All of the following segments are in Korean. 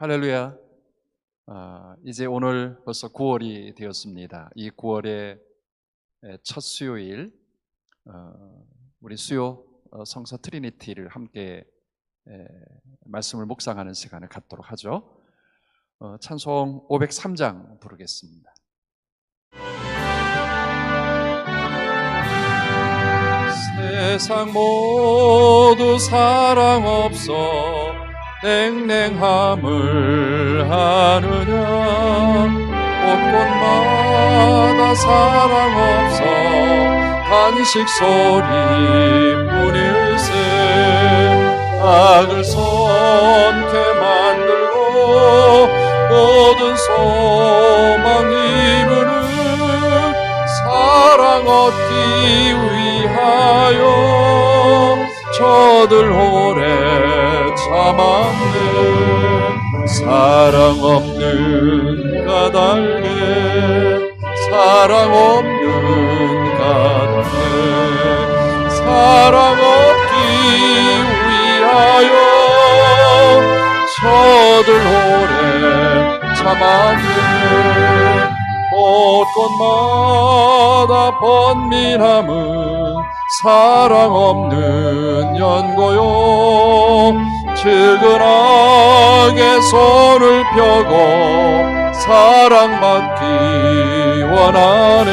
할렐루야. 이제 오늘 벌써 9월이 되었습니다. 이 9월의 첫 수요일, 우리 수요 성서 트리니티를 함께 말씀을 묵상하는 시간을 갖도록 하죠. 찬송 503장 부르겠습니다. 세상 모두 사랑 없어 냉랭함을 하느냐. 곳곳마다 사랑 없어 간식 소리뿐일세. 악을 선케 만들고 모든 소망 이루는 사랑 얻기 위하여 저들 오래 참았네. 사랑 없는 까닭에 사랑 없는 까닭에 사랑 얻기 위하여 저들 오래 참았네. 곳곳마다 번민함은 사랑 없는 연고요. 측은하게 손을 펴고 사랑받기 원하네.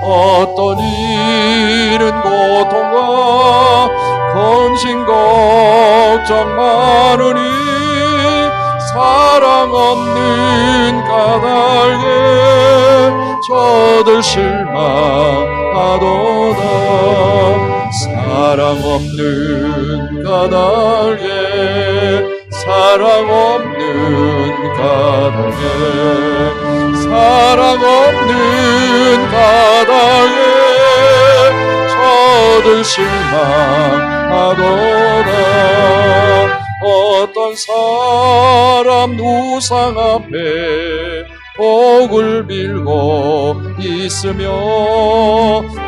어떤 일은 고통과 근심 걱정 많으니 사랑 없는 까닭에 저들 실망하도다. 사랑 없는 까닭에 사랑 없는 까닭에 사랑 없는 까닭에 저들 실망하도다. 어떤 사람 우상 앞에 복을 빌고 있으며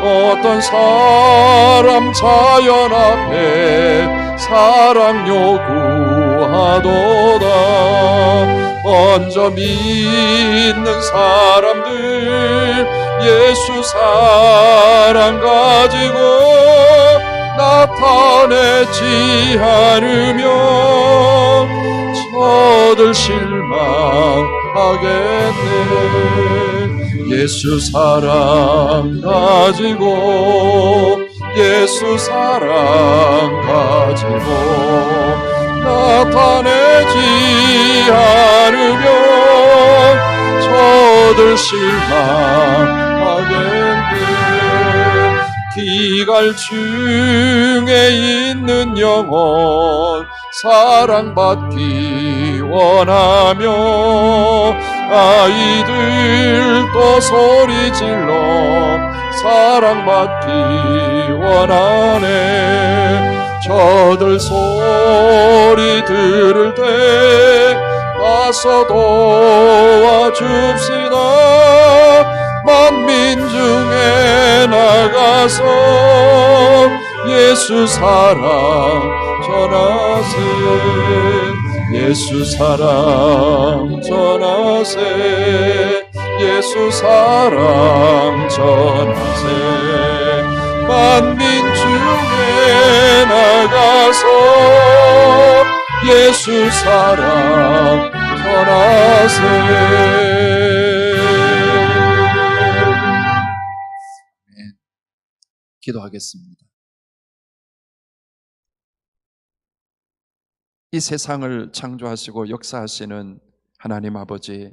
어떤 사람 자연 앞에 사랑 요구하도다. 먼저 믿는 사람들 예수 사랑 가지고 나타내지 않으면 저들 실망하겠네. 예수 사랑 가지고 예수 사랑 가지고 나타내지 않으면 저들 실망하겠네. 기갈 중에 있는 영혼 사랑받기 원하며 아이들도 소리질러 사랑받기 원하네. 저들 소리 들을 때 가서 도와줍시다. 만민 중에 나가서 예수 사랑 전하세. 예수 사랑 전하세. 예수 사랑 전하세. 만민 중에 나가서 예수 사랑 전하세. 기도하겠습니다. 이 세상을 창조하시고 역사하시는 하나님 아버지,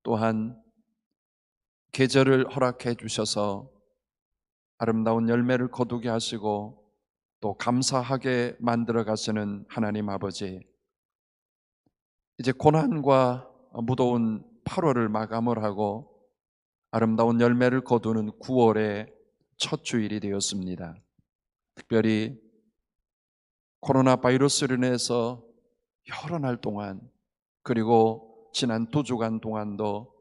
또한 계절을 허락해 주셔서 아름다운 열매를 거두게 하시고 또 감사하게 만들어 가시는 하나님 아버지, 이제 고난과 무더운 8월을 마감을 하고 아름다운 열매를 거두는 9월의 첫 주일이 되었습니다. 특별히 코로나 바이러스로 인해서 여러 날 동안, 그리고 지난 2주간 동안도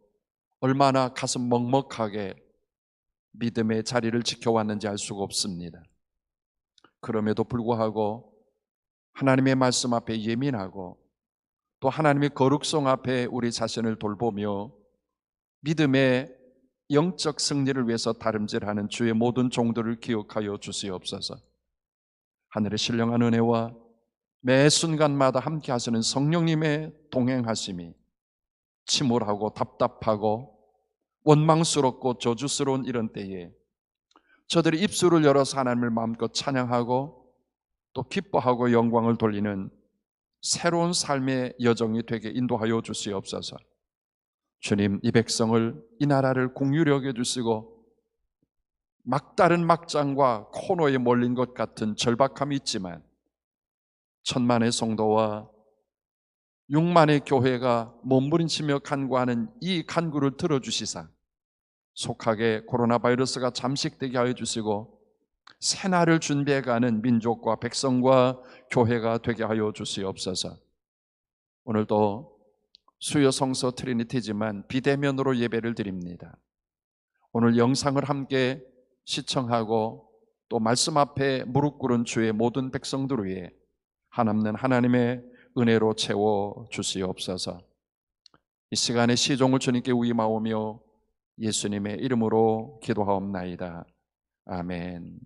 얼마나 가슴 먹먹하게 믿음의 자리를 지켜왔는지 알 수가 없습니다. 그럼에도 불구하고 하나님의 말씀 앞에 예민하고 또 하나님의 거룩성 앞에 우리 자신을 돌보며 믿음의 영적 승리를 위해서 다름질하는 주의 모든 종들을 기억하여 주시옵소서. 하늘의 신령한 은혜와 매 순간마다 함께 하시는 성령님의 동행하심이 침울하고 답답하고 원망스럽고 저주스러운 이런 때에 저들이 입술을 열어서 하나님을 마음껏 찬양하고 또 기뻐하고 영광을 돌리는 새로운 삶의 여정이 되게 인도하여 주시옵소서. 주님, 이 백성을, 이 나라를 긍휼히 여겨주시고 막다른 막장과 코너에 몰린 것 같은 절박함이 있지만 천만의 성도와 6만의 교회가 몸부림치며 간구하는 이 간구를 들어주시사 속하게 코로나 바이러스가 잠식되게 하여 주시고 새날을 준비해가는 민족과 백성과 교회가 되게 하여 주시옵소서. 오늘도 수요 성서 트리니티지만 비대면으로 예배를 드립니다. 오늘 영상을 함께 시청하고 또 말씀 앞에 무릎 꿇은 주의 모든 백성들 위해 한없는 하나님의 은혜로 채워 주시옵소서. 이 시간에 시종을 주님께 위임하오며 예수님의 이름으로 기도하옵나이다. 아멘.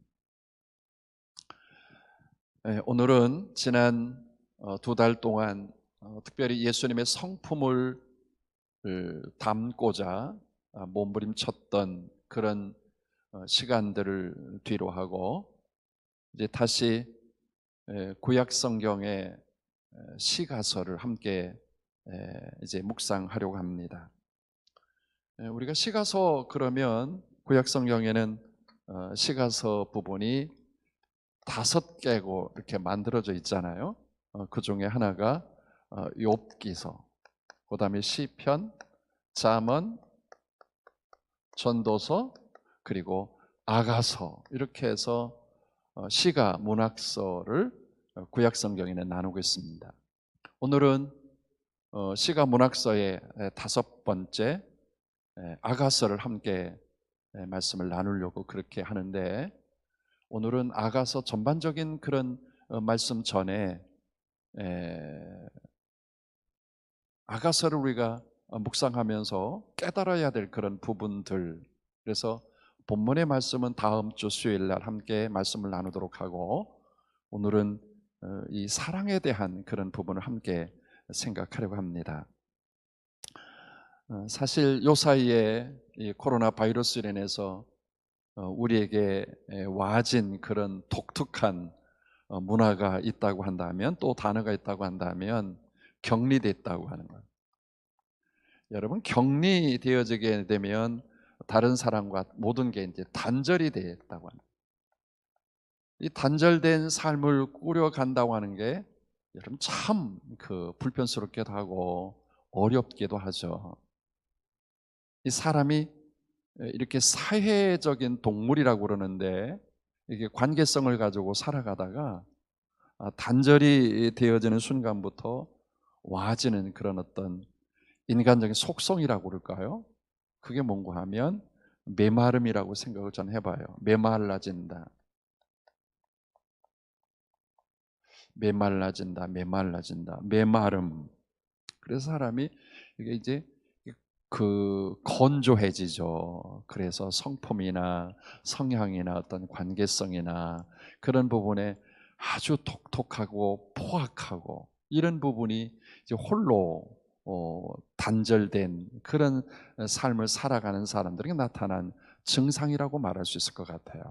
오늘은 지난 2달 동안 특별히 예수님의 성품을 담고자 몸부림쳤던 그런 시간들을 뒤로 하고 이제 다시 구약 성경의 시가서를 함께 이제 묵상하려고 합니다. 우리가 시가서 그러면 구약 성경에는 시가서 부분이 5개고 이렇게 만들어져 있잖아요. 그 중에 하나가 욥기서, 그다음에 시편, 잠언, 전도서, 그리고 아가서, 이렇게 해서 시가 문학서를 구약 성경에는 나누고 있습니다. 오늘은 시가 문학서의 5번째 아가서를 함께 말씀을 나누려고 그렇게 하는데, 오늘은 아가서 전반적인 그런 말씀 전에 아가서를 우리가 묵상하면서 깨달아야 될 그런 부분들, 그래서 본문의 말씀은 다음 주 수요일 날 함께 말씀을 나누도록 하고, 오늘은 이 사랑에 대한 그런 부분을 함께 생각하려고 합니다. 사실 요 사이에 이 코로나 바이러스로 인해서 우리에게 와진 그런 독특한 문화가 있다고 한다면, 또 단어가 있다고 한다면 격리됐다고 하는 거예요. 여러분, 격리되어지게 되면 다른 사람과 모든 게 이제 단절이 되었다고 합니다. 이 단절된 삶을 꾸려간다고 하는 게 여러분 참 불편스럽기도 하고 어렵기도 하죠. 이 사람이 이렇게 사회적인 동물이라고 그러는데, 이게 관계성을 가지고 살아가다가 단절이 되어지는 순간부터 와지는 그런 어떤 인간적인 속성이라고 그럴까요? 그게 뭔가 하면 메마름이라고 생각을 전 해봐요. 메말라진다. 메말라진다. 메말라진다. 메마름. 그래서 사람이 이게 이제 건조해지죠. 그래서 성품이나 성향이나 어떤 관계성이나 그런 부분에 아주 독특하고 포악하고 이런 부분이 이제 홀로 단절된 그런 삶을 살아가는 사람들에게 나타난 증상이라고 말할 수 있을 것 같아요.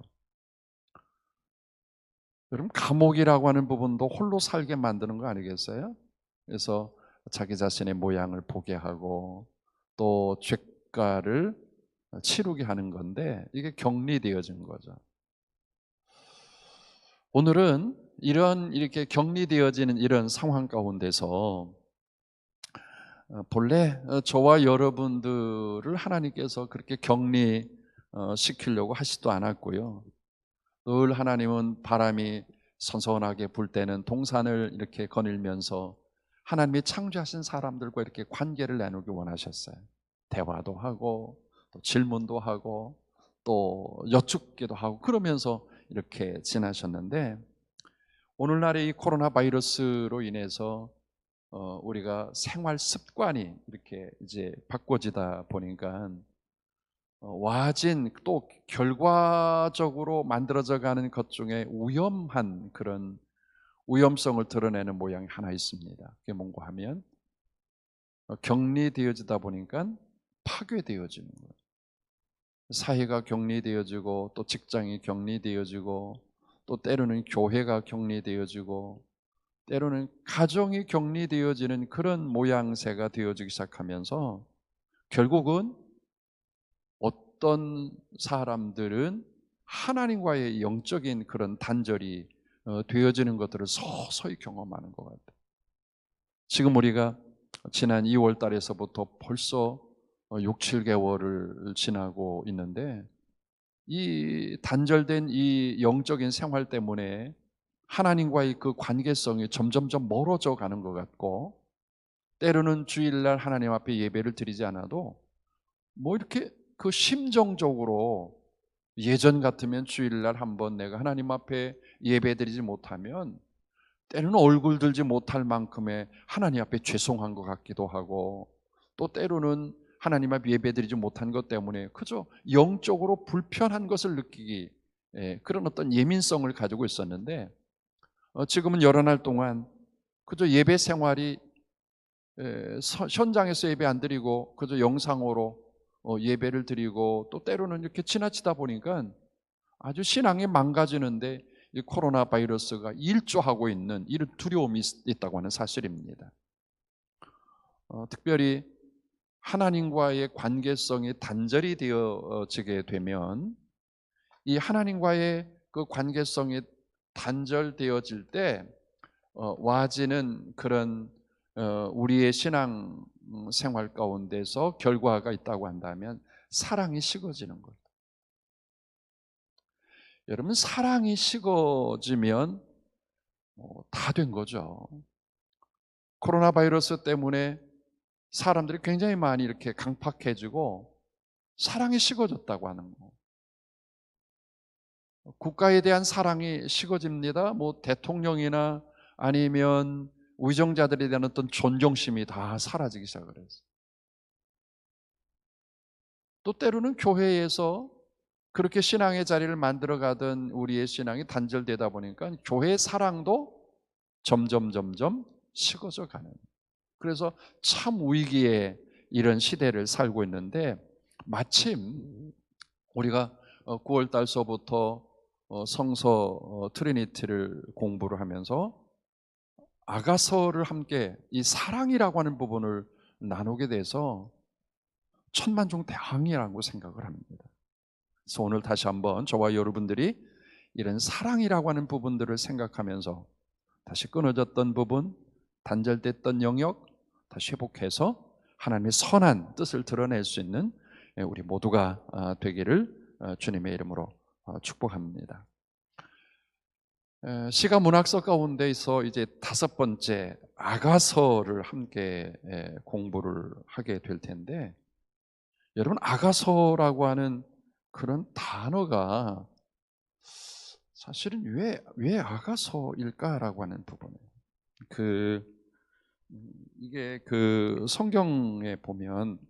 여러분, 감옥이라고 하는 부분도 홀로 살게 만드는 거 아니겠어요? 그래서 자기 자신의 모양을 보게 하고 또 죄가를 치르게 하는 건데, 이게 격리되어진 거죠. 오늘은 이렇게 격리되어지는 이런 상황 가운데서 본래 저와 여러분들을 하나님께서 그렇게 격리 시키려고 하지도 않았고요. 늘 하나님은 바람이 선선하게 불 때는 동산을 이렇게 거닐면서 하나님이 창조하신 사람들과 이렇게 관계를 나누기 원하셨어요. 대화도 하고 또 질문도 하고 또 여쭙기도 하고 그러면서 이렇게 지나셨는데, 오늘날의 이 코로나 바이러스로 인해서 우리가 생활 습관이 이렇게 이제 바꿔지다 보니까 와진 또 결과적으로 만들어져 가는 것 중에 위험한 그런 위험성을 드러내는 모양이 하나 있습니다. 그게 뭔가 하면 격리되어지다 보니까 파괴되어지는 거예요. 사회가 격리되어지고 또 직장이 격리되어지고 또 때로는 교회가 격리되어지고 때로는 가정이 격리되어지는 그런 모양새가 되어지기 시작하면서 결국은 어떤 사람들은 하나님과의 영적인 그런 단절이 되어지는 것들을 서서히 경험하는 것 같아요. 지금 우리가 지난 2월 달에서부터 벌써 6, 7개월을 지나고 있는데 이 단절된 이 영적인 생활 때문에 하나님과의 그 관계성이 점점점 멀어져 가는 것 같고 때로는 주일날 하나님 앞에 예배를 드리지 않아도 뭐 이렇게 그 심정적으로 예전 같으면 주일날 한번 내가 하나님 앞에 예배 드리지 못하면 때로는 얼굴 들지 못할 만큼의 하나님 앞에 죄송한 것 같기도 하고 또 때로는 하나님 앞에 예배드리지 못한 것 때문에 그저 영적으로 불편한 것을 느끼기 그런 어떤 예민성을 가지고 있었는데 지금은 여러 날 동안 그저 예배 생활이 현장에서 예배 안 드리고 그저 영상으로 예배를 드리고 또 때로는 이렇게 지나치다 보니까 아주 신앙이 망가지는데 이 코로나 바이러스가 일조하고 있는 이런 두려움이 있다고 하는 사실입니다. 특별히 하나님과의 관계성이 단절이 되어지게 되면 이 하나님과의 그 관계성이 단절되어질 때 와지는 그런 우리의 신앙 생활 가운데서 결과가 있다고 한다면 사랑이 식어지는 거예요. 여러분 사랑이 식어지면 다 된 거죠. 코로나 바이러스 때문에 사람들이 굉장히 많이 이렇게 강팍해지고 사랑이 식어졌다고 하는 거. 국가에 대한 사랑이 식어집니다. 뭐 대통령이나 아니면 위정자들에 대한 어떤 존경심이 다 사라지기 시작을 했어요. 또 때로는 교회에서 그렇게 신앙의 자리를 만들어가던 우리의 신앙이 단절되다 보니까 교회의 사랑도 점점 식어져 가는. 그래서 참 위기의 이런 시대를 살고 있는데 마침 우리가 9월 달서부터 성서 트리니티를 공부를 하면서 아가서를 함께 이 사랑이라고 하는 부분을 나누게 돼서 천만종대왕이라고 생각을 합니다. 그래서 오늘 다시 한번 저와 여러분들이 이런 사랑이라고 하는 부분들을 생각하면서 다시 끊어졌던 부분, 단절됐던 영역 다시 회복해서 하나님의 선한 뜻을 드러낼 수 있는 우리 모두가 되기를 주님의 이름으로 축복합니다. 시가 문학서 가운데서 이제 5번째 아가서를 함께 공부를 하게 될 텐데 여러분 아가서라고 하는 그런 단어가 사실은 왜 아가서일까라고 하는 부분이에요. 이게 그 성경에 보면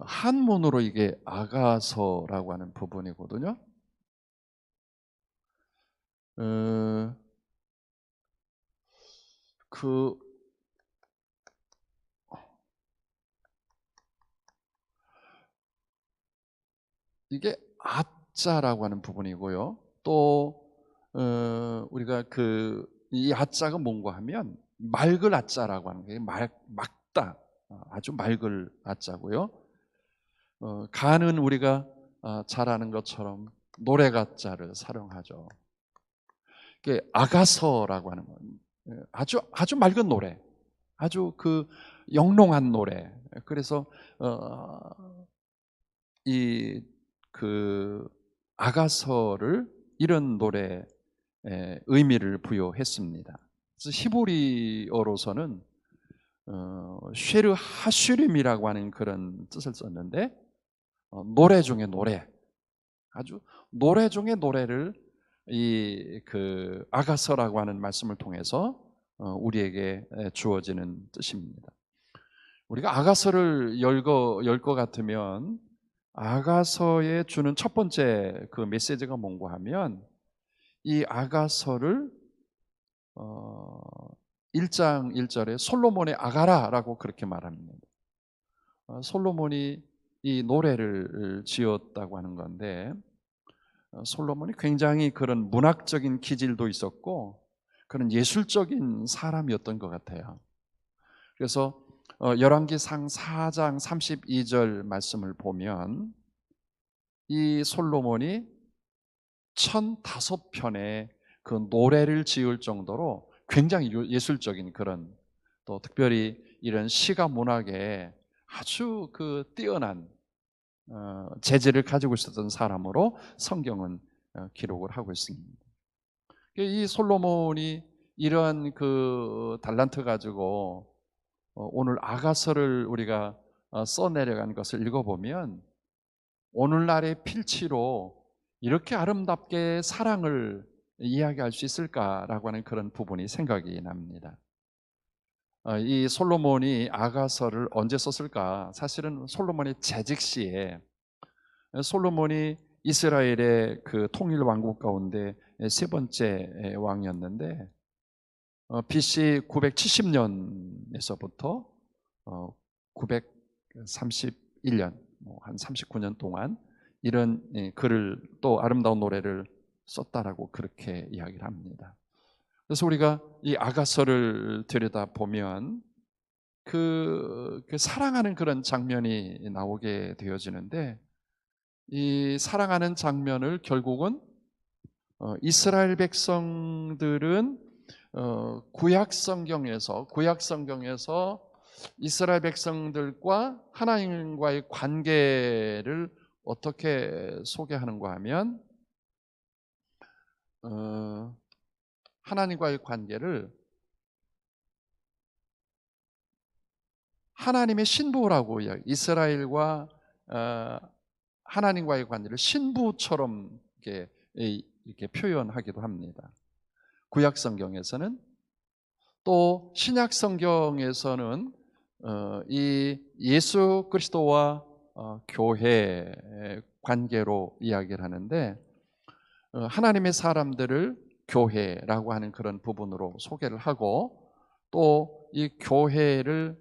한문으로 이게 아가서라고 하는 부분이거든요. 그 이게 아자라고 하는 부분이고요. 또 우리가 이 아자가 뭔가 하면 맑을 아자라고 하는 게 맑다. 아주 맑을 아자고요. 가는 우리가 잘 아는 것처럼 노래가자를 사용하죠. 이게 아가서라고 하는 건 아주 맑은 노래, 아주 그 영롱한 노래. 그래서 이 아가서를 이런 노래에 의미를 부여했습니다. 그래서 히브리어로서는 쉐르 하슈림이라고 하는 그런 뜻을 썼는데 노래 중에 노래, 아주 노래 중에 노래를 이 아가서라고 하는 말씀을 통해서 우리에게 주어지는 뜻입니다. 우리가 아가서를 열 것 같으면 아가서에 주는 첫 번째 그 메시지가 뭔가 하면 이 아가서를 1장 1절에 솔로몬의 아가라라고 그렇게 말합니다. 솔로몬이 이 노래를 지었다고 하는 건데 솔로몬이 굉장히 그런 문학적인 기질도 있었고 그런 예술적인 사람이었던 것 같아요. 그래서 열왕기상 4장 32절 말씀을 보면 이 솔로몬이 1005편의 그 노래를 지을 정도로 굉장히 예술적인 그런 또 특별히 이런 시가 문학에 아주 뛰어난 재질을 가지고 있었던 사람으로 성경은 기록을 하고 있습니다. 이 솔로몬이 이런 달란트 가지고 오늘 아가서를 우리가 써내려간 것을 읽어보면 오늘날의 필치로 이렇게 아름답게 사랑을 이야기할 수 있을까라고 하는 그런 부분이 생각이 납니다. 이 솔로몬이 아가서를 언제 썼을까? 사실은 솔로몬이 재직 시에 솔로몬이 이스라엘의 통일 왕국 가운데 세 번째 왕이었는데 BC 970년에서부터 931년 한 39년 동안 이런 글을 또 아름다운 노래를 썼다라고 그렇게 이야기를 합니다. 그래서 우리가 이 아가서를 들여다 보면 그 사랑하는 그런 장면이 나오게 되어지는데 이 사랑하는 장면을 결국은 이스라엘 백성들은 구약 성경에서 이스라엘 백성들과 하나님과의 관계를 어떻게 소개하는가 하면 하나님과의 관계를 하나님의 신부라고 이스라엘과 하나님과의 관계를 신부처럼 이렇게 표현하기도 합니다. 구약 성경에서는 또 신약 성경에서는 이 예수 그리스도와 교회 관계로 이야기를 하는데 하나님의 사람들을 교회라고 하는 그런 부분으로 소개를 하고 또 이 교회를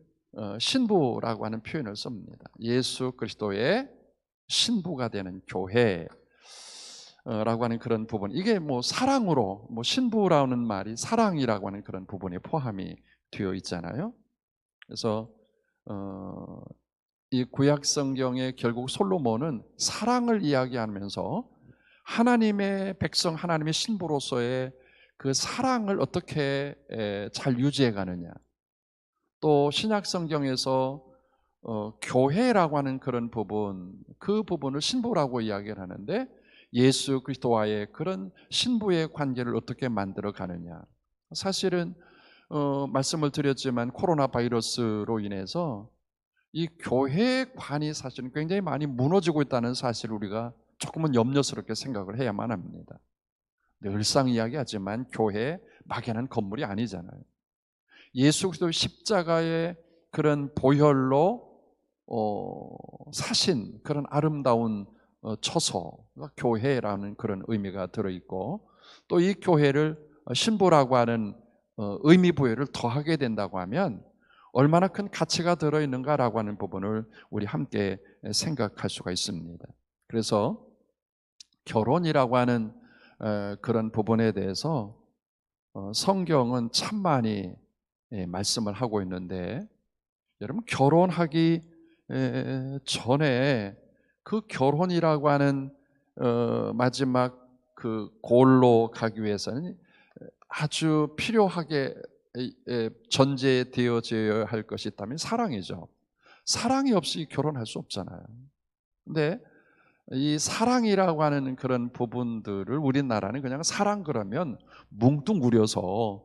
신부라고 하는 표현을 씁니다. 예수 그리스도의 신부가 되는 교회라고 하는 그런 부분. 이게 사랑으로 신부라는 말이 사랑이라고 하는 그런 부분에 포함이 되어 있잖아요. 그래서 이 구약 성경에 결국 솔로몬은 사랑을 이야기하면서 하나님의 백성, 하나님의 신부로서의 그 사랑을 어떻게 잘 유지해 가느냐. 또 신약 성경에서 교회라고 하는 그런 부분, 그 부분을 신부라고 이야기를 하는데 예수 그리스도와의 그런 신부의 관계를 어떻게 만들어 가느냐. 사실은 말씀을 드렸지만 코로나 바이러스로 인해서 이 교회관이 사실은 굉장히 많이 무너지고 있다는 사실을 우리가 조금은 염려스럽게 생각을 해야만 합니다. 늘상 이야기하지만 교회 막연한 건물이 아니잖아요. 예수 그리스도 십자가의 그런 보혈로 사신 그런 아름다운 처소가 교회라는 그런 의미가 들어있고 또 이 교회를 신부라고 하는 의미 부여를 더하게 된다고 하면 얼마나 큰 가치가 들어있는가라고 하는 부분을 우리 함께 생각할 수가 있습니다. 그래서 결혼이라고 하는 그런 부분에 대해서 성경은 참 많이 말씀을 하고 있는데 여러분 결혼하기 전에 그 결혼이라고 하는 마지막 그 골로 가기 위해서는 아주 필요하게 전제되어져야 할 것이 있다면 사랑이죠. 사랑이 없이 결혼할 수 없잖아요. 근데 이 사랑이라고 하는 그런 부분들을 우리나라는 그냥 사랑 그러면 뭉뚱그려서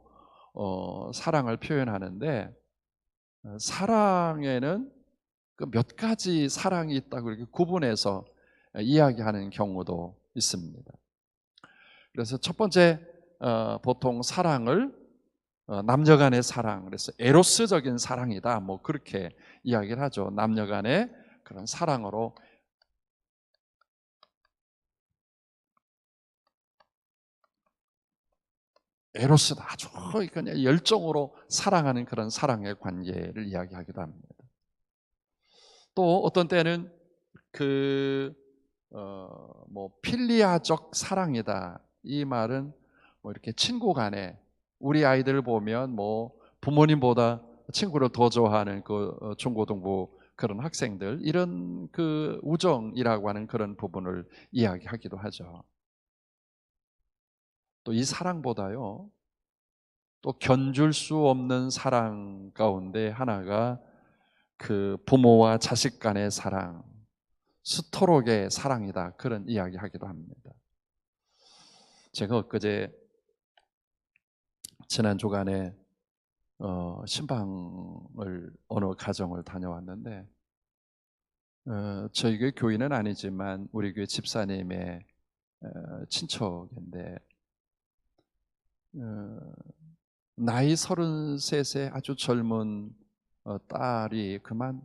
사랑을 표현하는데 사랑에는 그 몇 가지 사랑이 있다고 이렇게 구분해서 이야기하는 경우도 있습니다. 그래서 첫 번째 보통 사랑을 남녀 간의 사랑, 그래서 에로스적인 사랑이다, 뭐 그렇게 이야기를 하죠. 남녀 간의 그런 사랑으로 에로스다, 아주 그냥 열정으로 사랑하는 그런 사랑의 관계를 이야기하기도 합니다. 또 어떤 때는 그 뭐 필리아적 사랑이다, 이 말은 뭐 이렇게 친구 간에 우리 아이들 보면 뭐 부모님보다 친구를 더 좋아하는 그 중고등부 그런 학생들, 이런 그 우정이라고 하는 그런 부분을 이야기하기도 하죠. 또 이 사랑보다요, 또 견줄 수 없는 사랑 가운데 하나가 그 부모와 자식 간의 사랑, 스토록의 사랑이다, 그런 이야기하기도 합니다. 제가 엊그제 지난 주간에 신방을 어느 가정을 다녀왔는데, 저희 교회 교인은 아니지만 우리 교회 집사님의 친척인데, 어, 나이 33세 아주 젊은 딸이 그만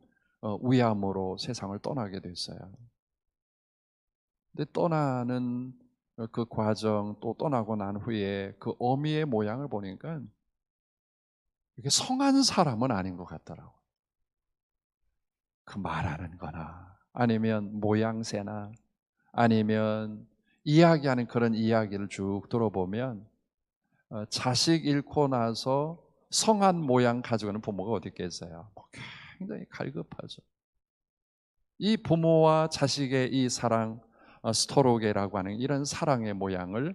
위암으로 세상을 떠나게 됐어요. 근데 떠나는 그 과정, 또 떠나고 난 후에 그 어미의 모양을 보니까 이게 성한 사람은 아닌 것 같더라고요. 그 말하는 거나 아니면 모양새나 아니면 이야기하는 그런 이야기를 쭉 들어보면 자식 잃고 나서 성한 모양 가지고는 부모가 어디 있겠어요. 굉장히 갈급하죠. 이 부모와 자식의 이 사랑, 스토로게라고 하는 이런 사랑의 모양을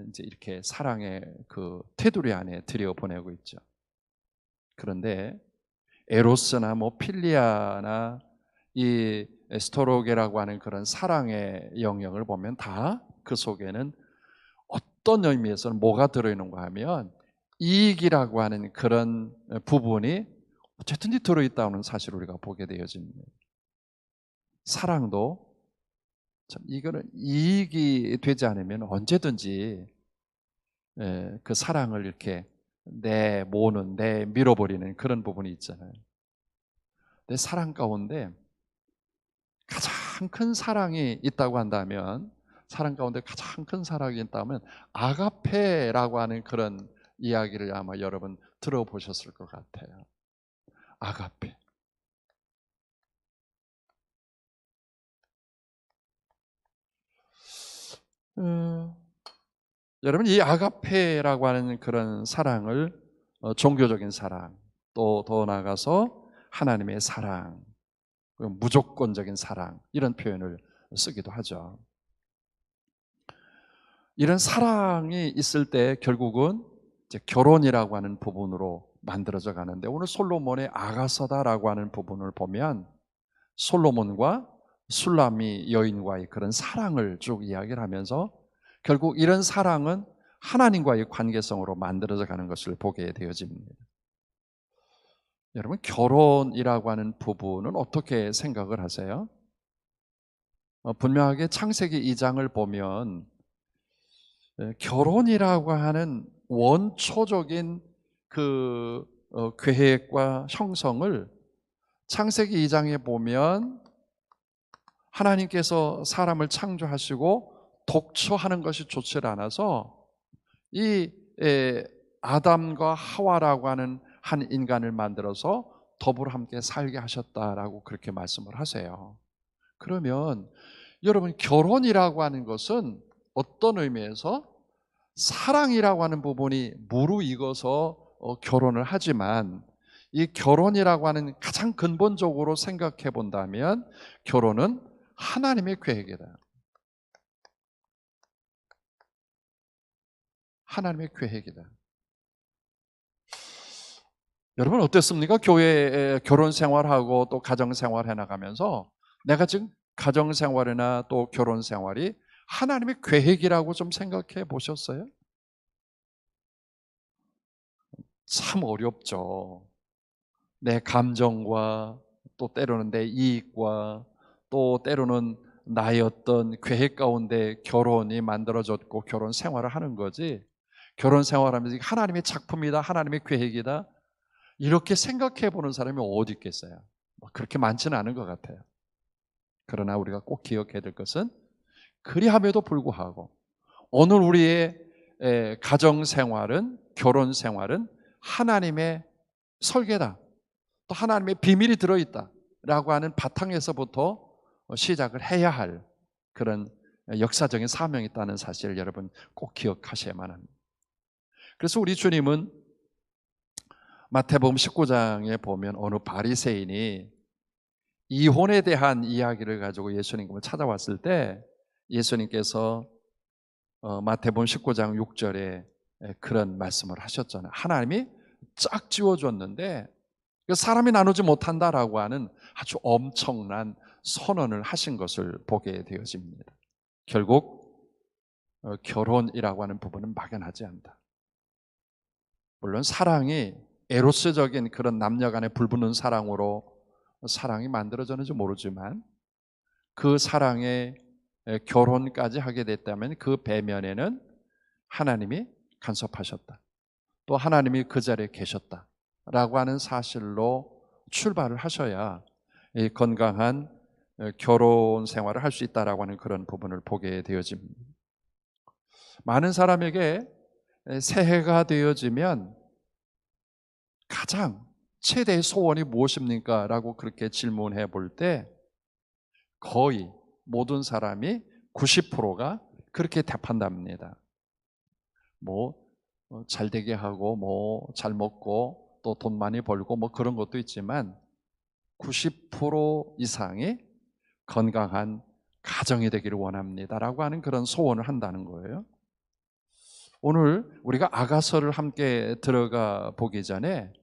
이제 이렇게 사랑의 그 테두리 안에 들여보내고 있죠. 그런데 에로스나 뭐 필리아나 이 스토로게라고 하는 그런 사랑의 영역을 보면 다 그 속에는 어떤 의미에서는 뭐가 들어있는가 하면 이익이라고 하는 그런 부분이 어쨌든지 들어있다는 사실을 우리가 보게 되어집니다. 사랑도 참 이거는 이익이 되지 않으면 언제든지 그 사랑을 이렇게 내모는, 밀어버리는 그런 부분이 있잖아요. 내 사랑 가운데 가장 큰 사랑이 있다고 한다면, 사랑 가운데 가장 큰 사랑이 있다면 아가페라고 하는 그런 이야기를 아마 여러분 들어보셨을 것 같아요. 아가페. 어, 여러분 이 아가페라고 하는 그런 사랑을 종교적인 사랑, 또 더 나아가서 하나님의 사랑, 무조건적인 사랑, 이런 표현을 쓰기도 하죠. 이런 사랑이 있을 때 결국은 이제 결혼이라고 하는 부분으로 만들어져 가는데, 오늘 솔로몬의 아가서다라고 하는 부분을 보면 솔로몬과 술람미 여인과의 그런 사랑을 쭉 이야기를 하면서 결국 이런 사랑은 하나님과의 관계성으로 만들어져 가는 것을 보게 되어집니다. 여러분 결혼이라고 하는 부분은 어떻게 생각을 하세요? 분명하게 창세기 2장을 보면 결혼이라고 하는 원초적인 그 계획과 형성을 창세기 2장에 보면 하나님께서 사람을 창조하시고 독초하는 것이 좋지 않아서 이 아담과 하와라고 하는 한 인간을 만들어서 더불어 함께 살게 하셨다라고 그렇게 말씀을 하세요. 그러면 여러분 결혼이라고 하는 것은 어떤 의미에서 사랑이라고 하는 부분이 무르익어서 결혼을 하지만, 이 결혼이라고 하는 가장 근본적으로 생각해 본다면 결혼은 하나님의 계획이다. 하나님의 계획이다. 여러분 어땠습니까? 교회에 결혼 생활하고 또 가정 생활 해나가면서 내가 지금 가정 생활이나 또 결혼 생활이 하나님의 계획이라고 좀 생각해 보셨어요? 참 어렵죠. 내 감정과 또 때로는 내 이익과 또 때로는 나의 어떤 계획 가운데 결혼이 만들어졌고 결혼 생활을 하는 거지, 결혼 생활하면서 이게 하나님의 작품이다, 하나님의 계획이다, 이렇게 생각해 보는 사람이 어디 있겠어요? 그렇게 많지는 않은 것 같아요. 그러나 우리가 꼭 기억해야 될 것은, 그리함에도 불구하고 오늘 우리의 가정 생활은, 결혼 생활은 하나님의 설계다, 또 하나님의 비밀이 들어있다라고 하는 바탕에서부터 시작을 해야 할 그런 역사적인 사명이 있다는 사실을 여러분 꼭 기억하셔야만 합니다. 그래서 우리 주님은 마태복음 19장에 보면 어느 바리새인이 이혼에 대한 이야기를 가지고 예수님을 찾아왔을 때, 예수님께서 마태복음 19장 6절에 그런 말씀을 하셨잖아요. 하나님이 쫙 지어줬는데 사람이 나누지 못한다라고 하는 아주 엄청난 선언을 하신 것을 보게 되어집니다. 결국 결혼이라고 하는 부분은 막연하지 않다. 물론 사랑이 에로스적인 그런 남녀 간의 불붙는 사랑으로 사랑이 만들어졌는지 모르지만, 그 사랑에 결혼까지 하게 됐다면 그 배면에는 하나님이 간섭하셨다, 또 하나님이 그 자리에 계셨다라고 하는 사실로 출발을 하셔야 이 건강한 결혼 생활을 할 수 있다라고 하는 그런 부분을 보게 되어집니다. 많은 사람에게 새해가 되어지면 가장 최대의 소원이 무엇입니까? 라고 그렇게 질문해 볼 때 거의 모든 사람이 90%가 그렇게 답한답니다. 잘 되게 하고, 잘 먹고, 또 돈 많이 벌고, 그런 것도 있지만 90% 이상이 건강한 가정이 되기를 원합니다라고 하는 그런 소원을 한다는 거예요. 오늘 우리가 아가서를 함께 들어가 보기 전에,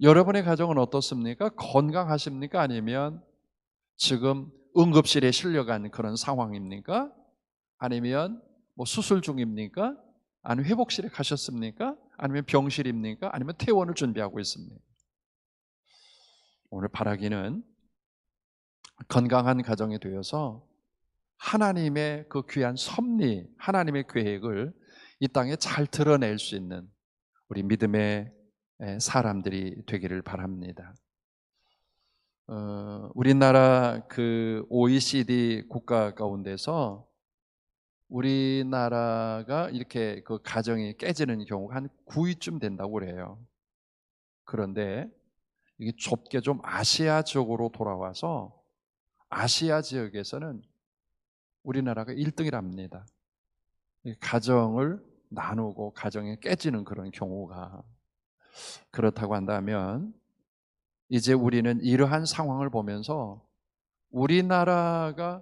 여러분의 가정은 어떻습니까? 건강하십니까? 아니면 지금 응급실에 실려간 그런 상황입니까? 아니면 수술 중입니까? 아니면 회복실에 가셨습니까? 아니면 병실입니까? 아니면 퇴원을 준비하고 있습니까? 오늘 바라기는 건강한 가정이 되어서 하나님의 그 귀한 섭리, 하나님의 계획을 이 땅에 잘 드러낼 수 있는 우리 믿음의 사람들이 되기를 바랍니다. 우리나라 그 OECD 국가 가운데서 우리나라가 이렇게 그 가정이 깨지는 경우가 한 9위쯤 된다고 그래요. 그런데 이게 좁게 좀 아시아 지역으로 돌아와서 아시아 지역에서는 우리나라가 1등이랍니다. 가정을 나누고 가정이 깨지는 그런 경우가. 그렇다고 한다면 이제 우리는 이러한 상황을 보면서 우리나라가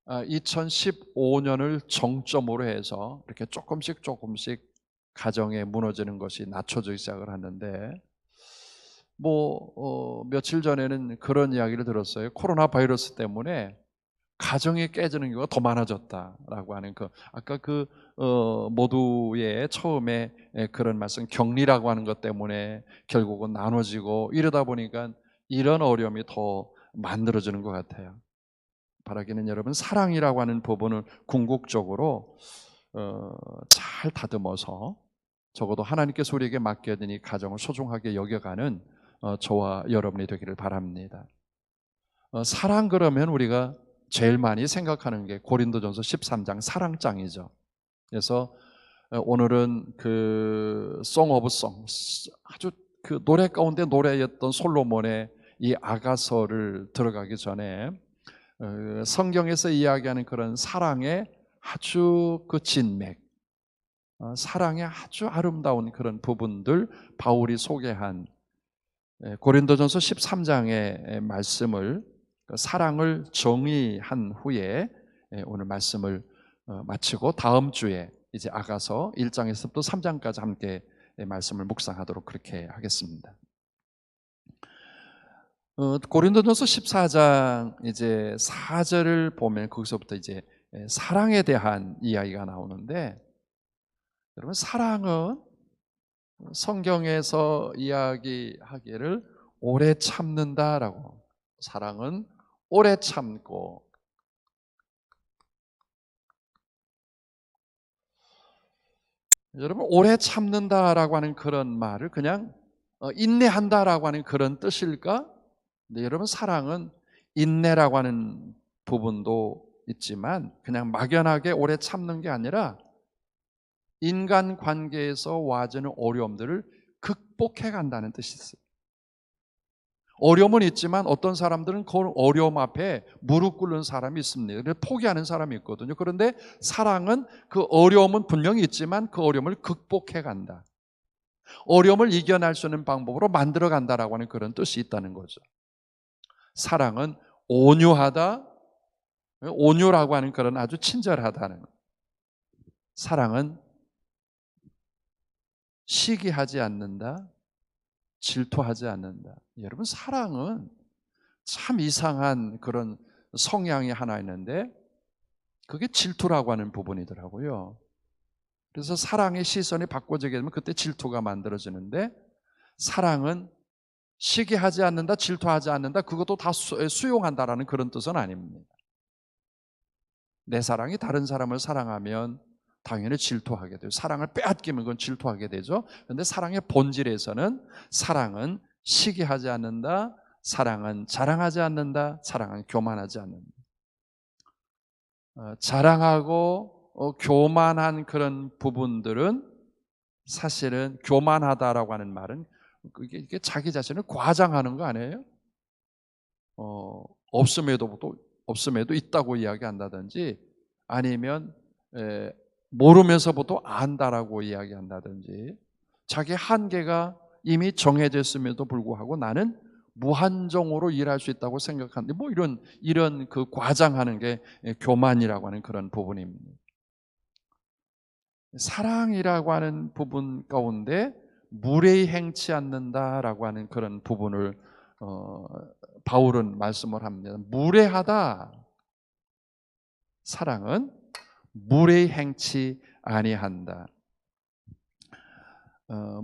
2015년을 정점으로 해서 이렇게 조금씩 가정에 무너지는 것이 낮춰지기 시작을 하는데, 며칠 전에는 그런 이야기를 들었어요. 코로나 바이러스 때문에 가정이 깨지는 경우가 더 많아졌다라고 하는 아까 모두의 처음에 그런 말씀, 격리라고 하는 것 때문에 결국은 나눠지고 이러다 보니까 이런 어려움이 더 만들어지는 것 같아요. 바라기는 여러분, 사랑이라고 하는 부분을 궁극적으로 잘 다듬어서 적어도 하나님께서 우리에게 맡겨진 가정을 소중하게 여겨가는 저와 여러분이 되기를 바랍니다. 사랑 그러면 우리가 제일 많이 생각하는 게 고린도전서 13장 사랑장이죠. 그래서 오늘은 그 Song of Songs, 아주 그 노래 가운데 노래였던 솔로몬의 이 아가서를 들어가기 전에 성경에서 이야기하는 그런 사랑의 아주 그 진맥, 사랑의 아주 아름다운 그런 부분들 바울이 소개한 고린도전서 13장의 말씀을, 사랑을 정의한 후에 오늘 말씀을 마치고 다음 주에 이제 아가서 1장에서부터 3장까지 함께 말씀을 묵상하도록 그렇게 하겠습니다. 고린도전서 14장 이제 4절을 보면 거기서부터 이제 사랑에 대한 이야기가 나오는데, 여러분, 사랑은 성경에서 이야기하기를 오래 참는다라고, 사랑은 오래 참고 여러분, 오래 참는다라고 하는 그런 말을 그냥 인내한다라고 하는 그런 뜻일까? 네, 여러분, 사랑은 인내라고 하는 부분도 있지만 그냥 막연하게 오래 참는 게 아니라 인간 관계에서 와지는 어려움들을 극복해 간다는 뜻이 있어요. 어려움은 있지만 어떤 사람들은 그 어려움 앞에 무릎 꿇는 사람이 있습니다. 그래서 포기하는 사람이 있거든요. 그런데 사랑은 그 어려움은 분명히 있지만 그 어려움을 극복해 간다. 어려움을 이겨낼 수 있는 방법으로 만들어 간다라고 하는 그런 뜻이 있다는 거죠. 사랑은 온유하다, 온유라고 하는 그런 아주 친절하다는 것. 사랑은 시기하지 않는다, 질투하지 않는다. 여러분, 사랑은 참 이상한 그런 성향이 하나 있는데 그게 질투라고 하는 부분이더라고요. 그래서 사랑의 시선이 바꿔지게 되면 그때 질투가 만들어지는데, 사랑은 시기하지 않는다, 질투하지 않는다, 그것도 다 수용한다라는 그런 뜻은 아닙니다. 내 사랑이 다른 사람을 사랑하면 당연히 질투하게 돼요. 사랑을 빼앗기면 그건 질투하게 되죠. 그런데 사랑의 본질에서는 사랑은 시기하지 않는다, 사랑은 자랑하지 않는다, 사랑은 교만하지 않는다. 자랑하고 교만한 그런 부분들은 사실은 교만하다라고 하는 말은 이게 자기 자신을 과장하는 거 아니에요? 없음에도 있다고 이야기한다든지 아니면 모르면서부터 안다라고 이야기한다든지 자기 한계가 이미 정해졌음에도 불구하고 나는 무한정으로 일할 수 있다고 생각하는데 뭐 이런 그 과장하는 게 교만이라고 하는 그런 부분입니다. 사랑이라고 하는 부분 가운데 무례히 행치 않는다라고 하는 그런 부분을 바울은 말씀을 합니다. 무례하다. 사랑은 무례히 행치 아니한다.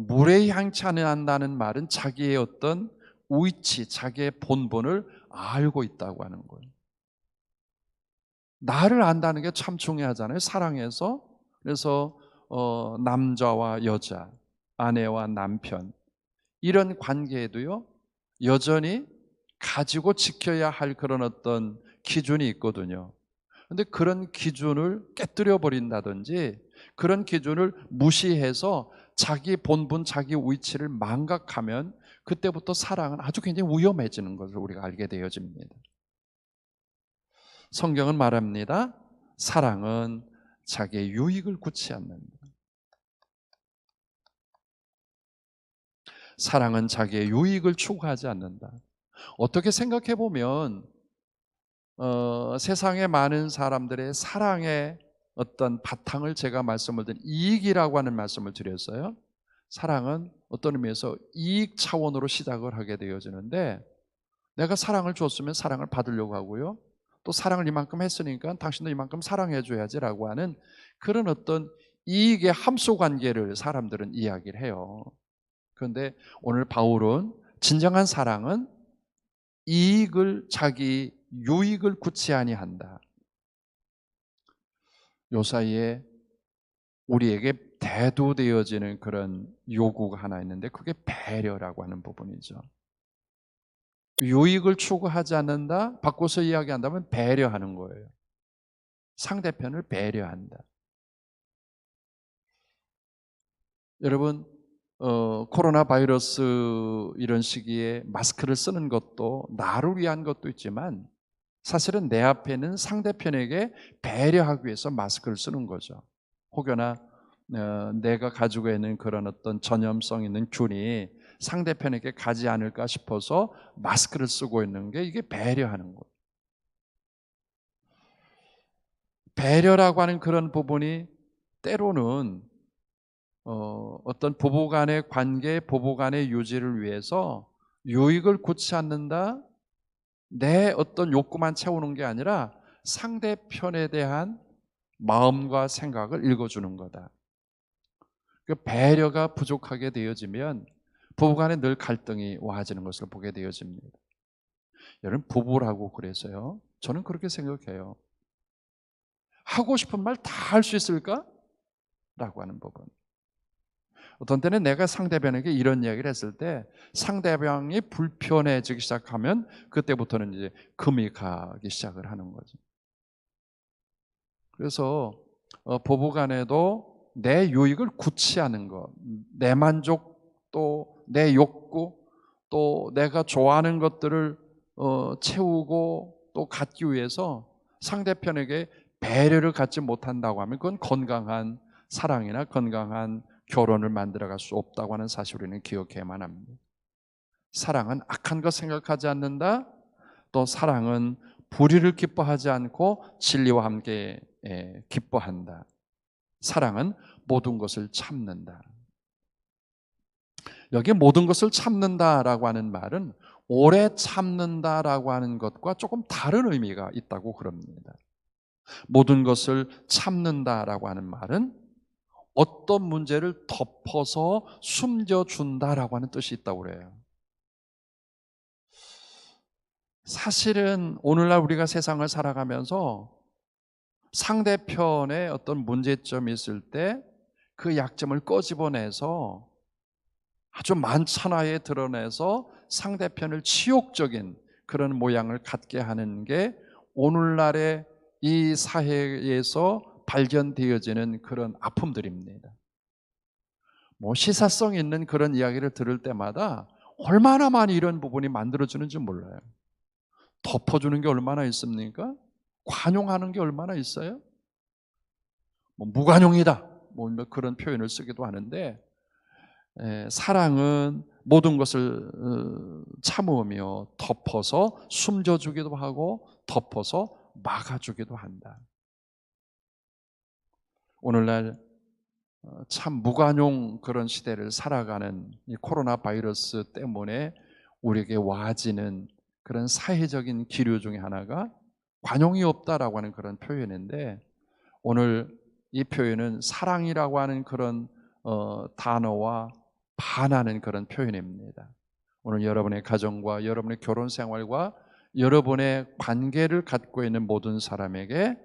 무례히 행치 아니한다는 말은 자기의 어떤 위치, 자기의 본분을 알고 있다고 하는 거예요. 나를 안다는 게 참 중요하잖아요. 사랑에서. 그래서 남자와 여자, 아내와 남편 이런 관계에도요, 여전히 가지고 지켜야 할 그런 어떤 기준이 있거든요. 근데 그런 기준을 깨뜨려 버린다든지 그런 기준을 무시해서 자기 본분, 자기 위치를 망각하면 그때부터 사랑은 아주 굉장히 위험해지는 것을 우리가 알게 되어집니다. 성경은 말합니다. 사랑은 자기의 유익을 굳지 않는다. 사랑은 자기의 유익을 추구하지 않는다. 어떻게 생각해 보면 세상의 많은 사람들의 사랑의 어떤 바탕을 제가 말씀을 드린 이익이라고 하는 말씀을 드렸어요. 사랑은 어떤 의미에서 이익 차원으로 시작을 하게 되어지는데 내가 사랑을 줬으면 사랑을 받으려고 하고요. 또 사랑을 이만큼 했으니까 당신도 이만큼 사랑해 줘야지라고 하는 그런 어떤 이익의 함수 관계를 사람들은 이야기를 해요. 그런데 오늘 바울은 진정한 사랑은 자기 유익을 굳지 아니한다. 요 사이에 우리에게 대두되어지는 그런 요구가 하나 있는데 그게 배려라고 하는 부분이죠. 유익을 추구하지 않는다, 바꿔서 이야기한다면 배려하는 거예요. 상대편을 배려한다. 여러분, 코로나 바이러스 이런 시기에 마스크를 쓰는 것도 나를 위한 것도 있지만 사실은 내 앞에는 상대편에게 배려하기 위해서 마스크를 쓰는 거죠. 혹여나 내가 가지고 있는 그런 어떤 전염성 있는 균이 상대편에게 가지 않을까 싶어서 마스크를 쓰고 있는 게 이게 배려하는 거예요. 배려라고 하는 그런 부분이 때로는 어떤 부부 간의 관계, 부부 간의 유지를 위해서 유익을 굳지 않는다, 내 어떤 욕구만 채우는 게 아니라 상대편에 대한 마음과 생각을 읽어주는 거다. 그 배려가 부족하게 되어지면 부부간에 늘 갈등이 와지는 것을 보게 되어집니다. 여러분, 부부라고 그래서요, 저는 그렇게 생각해요. 하고 싶은 말 다 할 수 있을까? 라고 하는 부분. 어떤 때는 내가 상대방에게 이런 이야기를 했을 때 상대방이 불편해지기 시작하면 그때부터는 이제 금이 가기 시작을 하는 거죠. 그래서 부부간에도 내 유익을 구취하는 것, 내 만족 또 내 욕구 또 내가 좋아하는 것들을 채우고 또 갖기 위해서 상대편에게 배려를 갖지 못한다고 하면 그건 건강한 사랑이나 건강한 결혼을 만들어갈 수 없다고 하는 사실을 우리는 기억해야만 합니다. 사랑은 악한 것 생각하지 않는다. 또 사랑은 불의를 기뻐하지 않고 진리와 함께 기뻐한다. 사랑은 모든 것을 참는다. 여기 모든 것을 참는다라고 하는 말은 오래 참는다라고 하는 것과 조금 다른 의미가 있다고 그럽니다. 모든 것을 참는다라고 하는 말은 어떤 문제를 덮어서 숨겨준다라고 하는 뜻이 있다고 그래요. 사실은 오늘날 우리가 세상을 살아가면서 상대편의 어떤 문제점이 있을 때 그 약점을 꺼집어내서 아주 만천하에 드러내서 상대편을 치욕적인 그런 모양을 갖게 하는 게 오늘날의 이 사회에서 발견되어지는 그런 아픔들입니다. 뭐 시사성 있는 그런 이야기를 들을 때마다 얼마나 많이 이런 부분이 만들어지는지 몰라요. 덮어주는 게 얼마나 있습니까? 관용하는 게 얼마나 있어요? 뭐 무관용이다 뭐 그런 표현을 쓰기도 하는데 사랑은 모든 것을 참으며 덮어서 숨겨주기도 하고 덮어서 막아주기도 한다. 오늘날 참 무관용 그런 시대를 살아가는 이 코로나 바이러스 때문에 우리에게 와지는 그런 사회적인 기류 중에 하나가 관용이 없다라고 하는 그런 표현인데 오늘 이 표현은 사랑이라고 하는 그런 단어와 반하는 그런 표현입니다. 오늘 여러분의 가정과 여러분의 결혼 생활과 여러분의 관계를 갖고 있는 모든 사람에게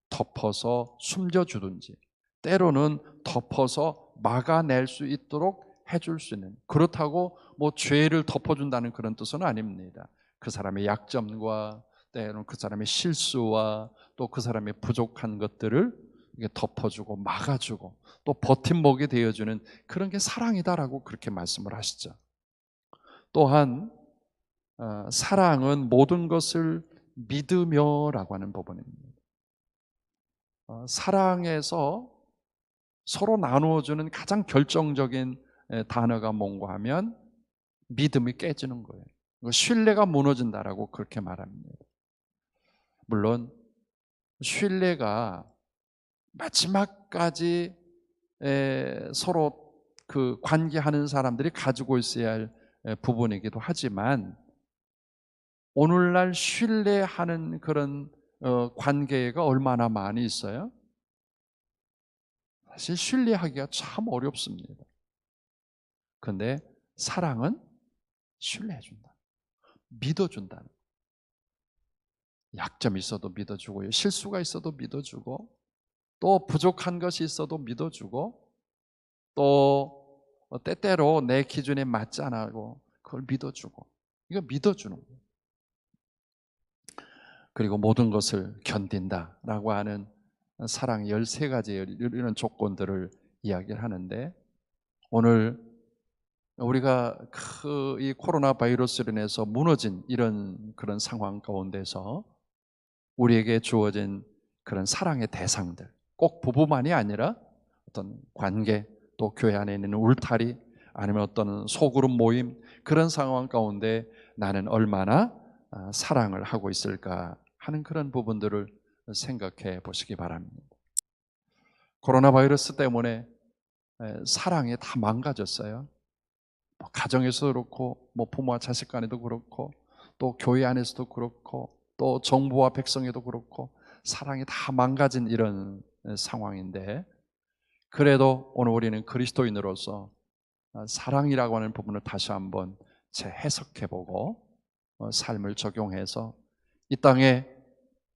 덮어서 숨겨주든지 때로는 덮어서 막아낼 수 있도록 해줄 수 있는 그렇다고 뭐 죄를 덮어준다는 그런 뜻은 아닙니다. 그 사람의 약점과 때로는 그 사람의 실수와 또 그 사람의 부족한 것들을 덮어주고 막아주고 또 버팀목이 되어주는 그런 게 사랑이다라고 그렇게 말씀을 하시죠. 또한 사랑은 모든 것을 믿으며라고 하는 부분입니다. 사랑에서 서로 나누어주는 가장 결정적인 단어가 뭔가 하면 믿음이 깨지는 거예요. 신뢰가 무너진다라고 그렇게 말합니다. 물론 신뢰가 마지막까지 서로 그 관계하는 사람들이 가지고 있어야 할 부분이기도 하지만 오늘날 신뢰하는 그런 관계가 얼마나 많이 있어요? 사실 신뢰하기가 참 어렵습니다. 그런데 사랑은 신뢰해준다. 믿어준다. 약점이 있어도 믿어주고요. 실수가 있어도 믿어주고 또 부족한 것이 있어도 믿어주고 또 때때로 내 기준에 맞지 않고 그걸 믿어주고 이거 믿어주는 거예요. 그리고 모든 것을 견딘다라고 하는 사랑 13가지 이런 조건들을 이야기를 하는데 오늘 우리가 이 코로나 바이러스로 인해서 무너진 이런 그런 상황 가운데서 우리에게 주어진 그런 사랑의 대상들 꼭 부부만이 아니라 어떤 관계 또 교회 안에 있는 울타리 아니면 어떤 소그룹 모임 그런 상황 가운데 나는 얼마나 사랑을 하고 있을까 하는 그런 부분들을 생각해 보시기 바랍니다. 코로나 바이러스 때문에 사랑이 다 망가졌어요. 가정에서도 그렇고 뭐 부모와 자식 간에도 그렇고 또 교회 안에서도 그렇고 또 정부와 백성에도 그렇고 사랑이 다 망가진 이런 상황인데 그래도 오늘 우리는 그리스도인으로서 사랑이라고 하는 부분을 다시 한번 재해석해보고 삶을 적용해서 이 땅에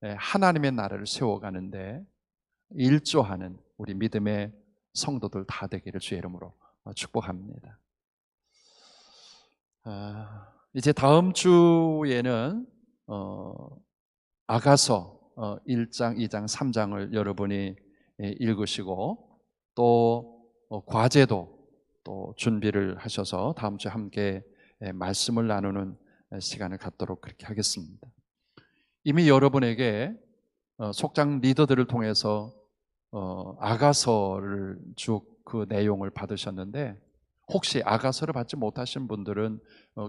하나님의 나라를 세워가는데 일조하는 우리 믿음의 성도들 다 되기를 주의 이름으로 축복합니다. 이제 다음 주에는 아가서 1장, 2장, 3장을 여러분이 읽으시고 또 과제도 또 준비를 하셔서 다음 주에 함께 말씀을 나누는 시간을 갖도록 그렇게 하겠습니다. 이미 여러분에게 속장 리더들을 통해서 아가서를 쭉 그 내용을 받으셨는데, 혹시 아가서를 받지 못하신 분들은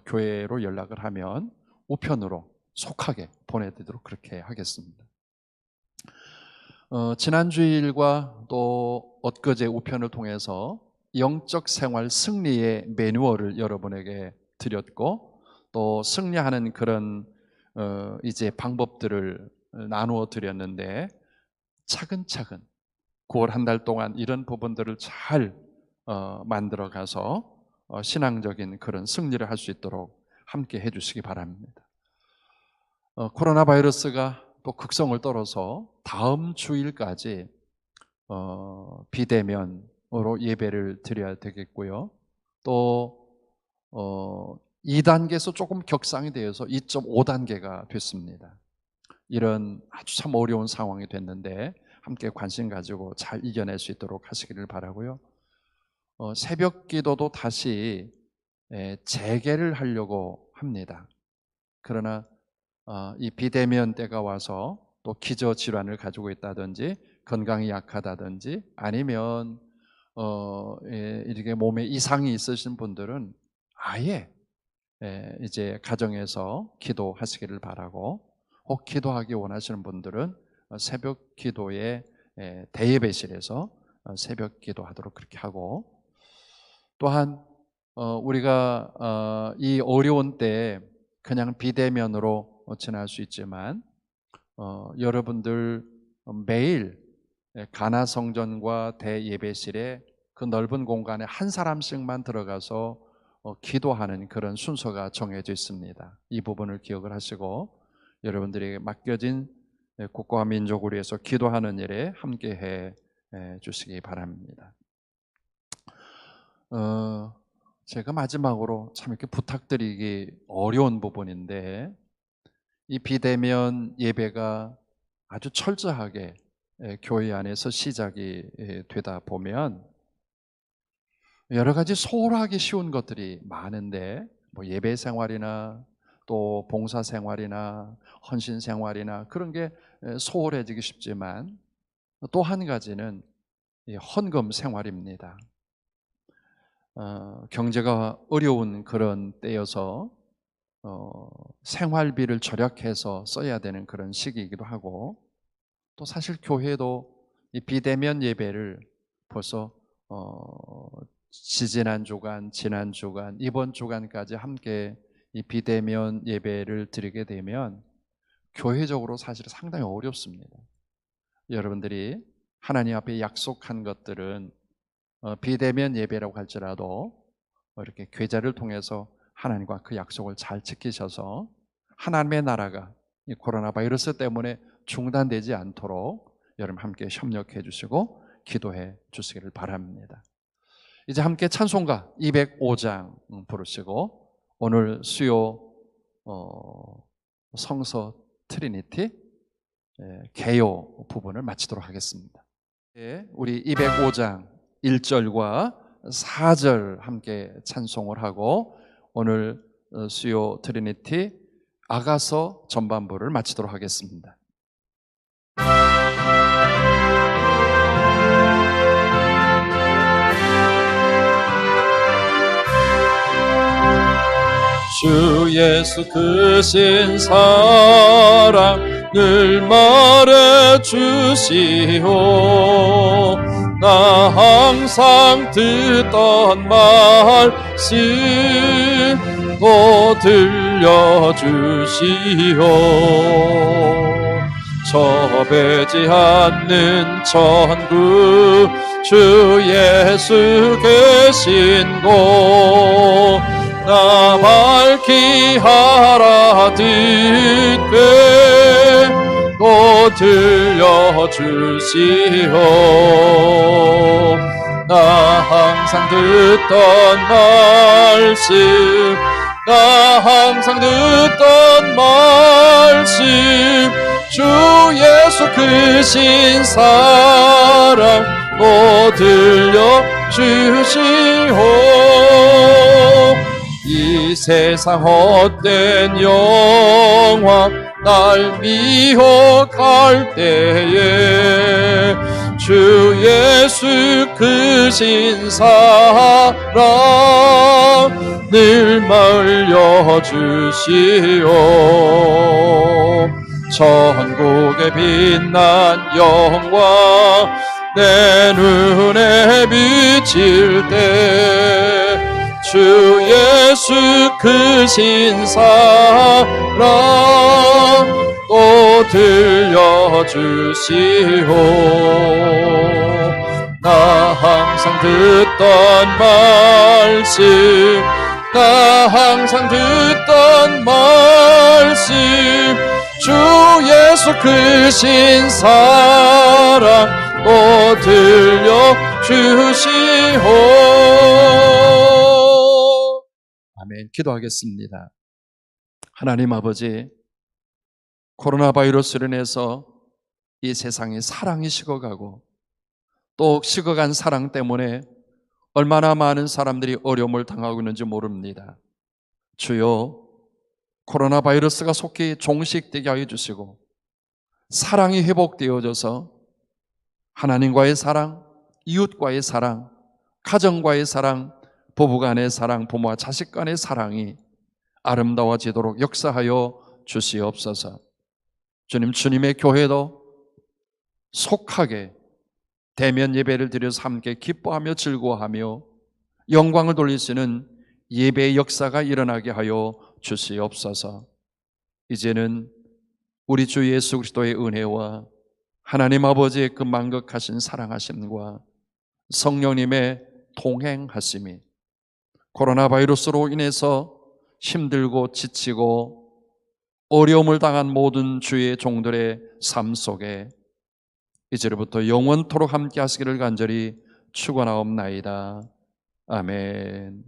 교회로 연락을 하면 우편으로 속하게 보내드리도록 그렇게 하겠습니다. 지난 주일과 또 엊그제 우편을 통해서 영적 생활 승리의 매뉴얼을 여러분에게 드렸고, 또 승리하는 그런 이제 방법들을 나누어 드렸는데, 차근차근 9월 한 달 동안 이런 부분들을 잘 만들어 가서 신앙적인 그런 승리를 할 수 있도록 함께 해주시기 바랍니다. 코로나 바이러스가 또 극성을 떨어서 다음 주일까지 비대면으로 예배를 드려야 되겠고요. 또 2단계에서 조금 격상이 되어서 2.5단계가 됐습니다. 이런 아주 참 어려운 상황이 됐는데 함께 관심 가지고 잘 이겨낼 수 있도록 하시기를 바라고요. 새벽 기도도 다시 재개를 하려고 합니다. 그러나 이 비대면 때가 와서 또 기저질환을 가지고 있다든지 건강이 약하다든지 아니면 이렇게 몸에 이상이 있으신 분들은 아예 이제 가정에서 기도하시기를 바라고, 혹 기도하기 원하시는 분들은 새벽 기도에 대예배실에서 새벽 기도하도록 그렇게 하고, 또한 우리가 이 어려운 때 그냥 비대면으로 지날 수 있지만 여러분들 매일 가나성전과 대예배실에 그 넓은 공간에 한 사람씩만 들어가서 기도하는 그런 순서가 정해져 있습니다. 이 부분을 기억을 하시고 여러분들에게 맡겨진 국가와 민족을 위해서 기도하는 일에 함께해 주시기 바랍니다. 제가 마지막으로 참 이렇게 부탁드리기 어려운 부분인데, 이 비대면 예배가 아주 철저하게 교회 안에서 시작이 되다 보면 여러 가지 소홀하기 쉬운 것들이 많은데, 뭐 예배 생활이나 또 봉사 생활이나 헌신 생활이나 그런 게 소홀해지기 쉽지만, 또 한 가지는 헌금 생활입니다. 경제가 어려운 그런 때여서 생활비를 절약해서 써야 되는 그런 시기이기도 하고, 또 사실 교회도 이 비대면 예배를 벌써 지지난 주간, 지난 주간, 이번 주간까지 함께 이 비대면 예배를 드리게 되면 교회적으로 사실 상당히 어렵습니다. 여러분들이 하나님 앞에 약속한 것들은 비대면 예배라고 할지라도 이렇게 계좌를 통해서 하나님과 그 약속을 잘 지키셔서 하나님의 나라가 이 코로나 바이러스 때문에 중단되지 않도록 여러분 함께 협력해 주시고 기도해 주시기를 바랍니다. 이제 함께 찬송가 205장 부르시고 오늘 수요 성서 트리니티 개요 부분을 마치도록 하겠습니다. 우리 205장 1절과 4절 함께 찬송을 하고 오늘 수요 트리니티 아가서 전반부를 마치도록 하겠습니다. 주 예수 크신 사랑 늘 말해주시오. 나 항상 듣던 말씀 또 들려주시오. 저 배지 않는 천국 주 예수 계신 곳 나 밝히 알아듣게 또 들려주시오. 나 항상 듣던 말씀, 나 항상 듣던 말씀, 주 예수 크신 사랑 또 들려주시오. 이 세상 헛된 영광 날 미혹할 때에 주 예수 크신 사랑 늘 마을 여주시오. 천국의 빛난 영광 내 눈에 비칠 때 주 예수 크신 사랑 또 들려주시오. 나 항상 듣던 말씀, 나 항상 듣던 말씀, 주 예수 크신 사랑 또 들려주시오. 아멘. 기도하겠습니다. 하나님 아버지, 코로나 바이러스로 인해서 이 세상에 사랑이 식어가고 또 식어간 사랑 때문에 얼마나 많은 사람들이 어려움을 당하고 있는지 모릅니다. 주여, 코로나 바이러스가 속히 종식되게 하여 주시고 사랑이 회복되어져서 하나님과의 사랑, 이웃과의 사랑, 가정과의 사랑, 부부간의 사랑, 부모와 자식 간의 사랑이 아름다워지도록 역사하여 주시옵소서. 주님, 주님의 교회도 속하게 대면 예배를 드려서 함께 기뻐하며 즐거워하며 영광을 돌릴 수 있는 예배의 역사가 일어나게 하여 주시옵소서. 이제는 우리 주 예수 그리스도의 은혜와 하나님 아버지의 그 만극하신 사랑하심과 성령님의 동행하심이 코로나 바이러스로 인해서 힘들고 지치고 어려움을 당한 모든 주의 종들의 삶 속에 이제부터 영원토록 함께 하시기를 간절히 축원하옵나이다. 아멘.